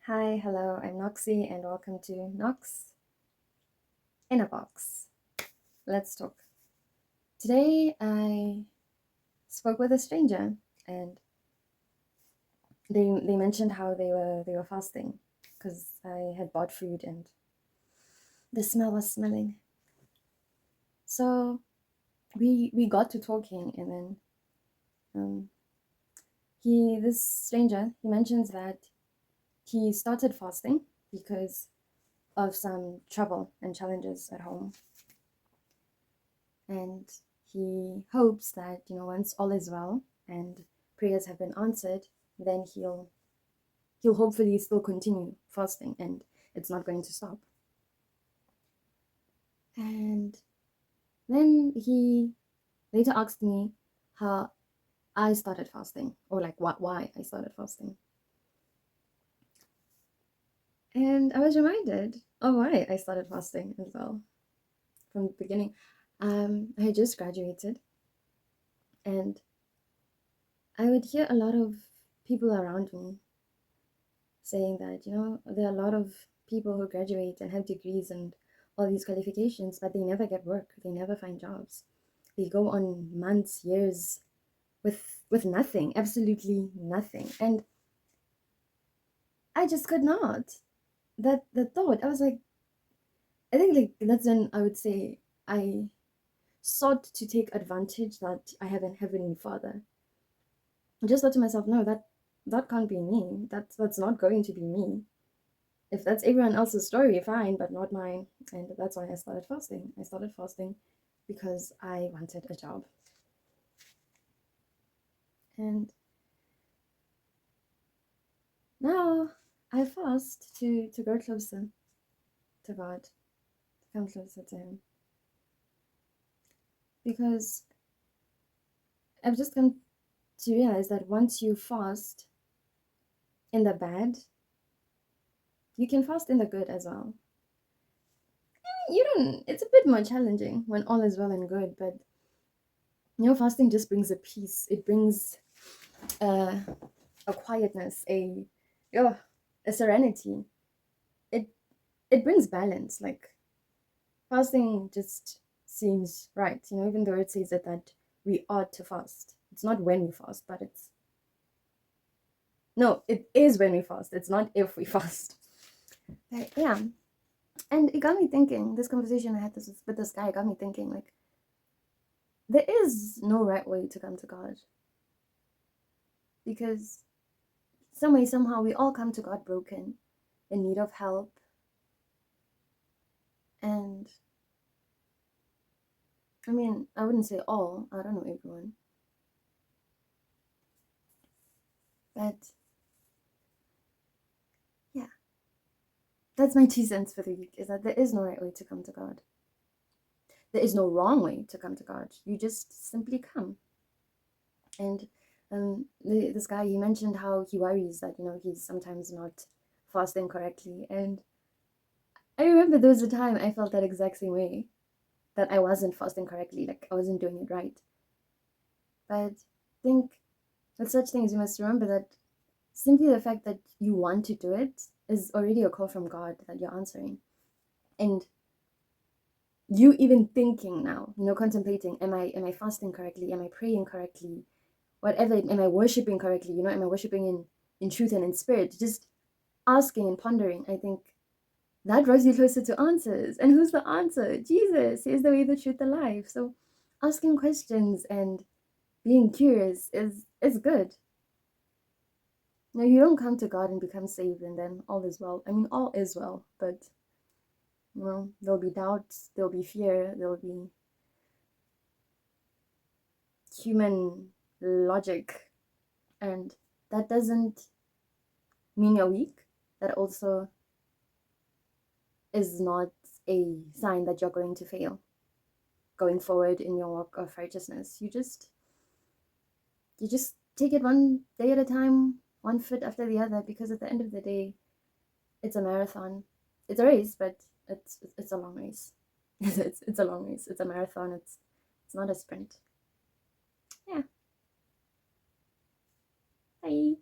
Hi, hello, I'm Noxie, and welcome to Nox in a Box. Let's talk. Today I spoke with a stranger, and they mentioned how they were fasting because I had bought food and the smell was smelling. So we got to talking, and then this stranger he mentions that he started fasting because of some trouble and challenges at home. And he hopes that, once all is well and prayers have been answered, then he'll hopefully still continue fasting and it's not going to stop. And then he later asked me how I started fasting, or like why I started fasting. And I was reminded of why I started fasting as well from the beginning. I had just graduated, and I would hear a lot of people around me saying that, there are a lot of people who graduate and have degrees and all these qualifications, but they never get work. They never find jobs. They go on months, years with nothing, absolutely nothing. And I just could not. The thought, I was like, I think like that's when I would say I sought to take advantage that I have a heavenly father. I just thought to myself, no, that can't be me. That's not going to be me. If that's everyone else's story, fine, but not mine. And that's why I started fasting. I started fasting because I wanted a job. And now I fast to go closer to God, to come closer to Him. Because I've just come to realize that once you fast in the bad, you can fast in the good as well. It's a bit more challenging when all is well and good, but fasting just brings a peace. It brings a quietness, a serenity. It it brings balance. Like fasting just seems right, even though it says that we ought to fast. It's not when we fast, but it is when we fast. It's not if we fast. But yeah. And it got me thinking, this conversation I had with this guy got me thinking, like, there is no right way to come to God. Because some way, somehow, we all come to God broken, in need of help. And I mean, I wouldn't say all, I don't know everyone. But yeah, that's my 2 cents for the week, is that there is no right way to come to God. There is no wrong way to come to God. You just simply come. And this guy, he mentioned how he worries that, he's sometimes not fasting correctly. And I remember there was a time I felt that exact same way, that I wasn't fasting correctly, like I wasn't doing it right. But I think with such things, you must remember that simply the fact that you want to do it is already a call from God that you're answering. And you even thinking now, contemplating, am I fasting correctly? Am I praying correctly? Whatever, am I worshiping correctly? Am I worshiping in truth and in spirit? Just asking and pondering, I think that draws you closer to answers. And who's the answer? Jesus is the way, the truth, the life. So asking questions and being curious is good. Now, you don't come to God and become saved and then all is well. I mean, all is well, but there'll be doubts, there'll be fear, there'll be human logic, and that doesn't mean you're weak. That also is not a sign that you're going to fail going forward in your walk of righteousness. You just take it one day at a time, one foot after the other, because at the end of the day, it's a marathon. It's a race, but it's a long race. It's a long race. It's a marathon. It's not a sprint. Yeah. Bye.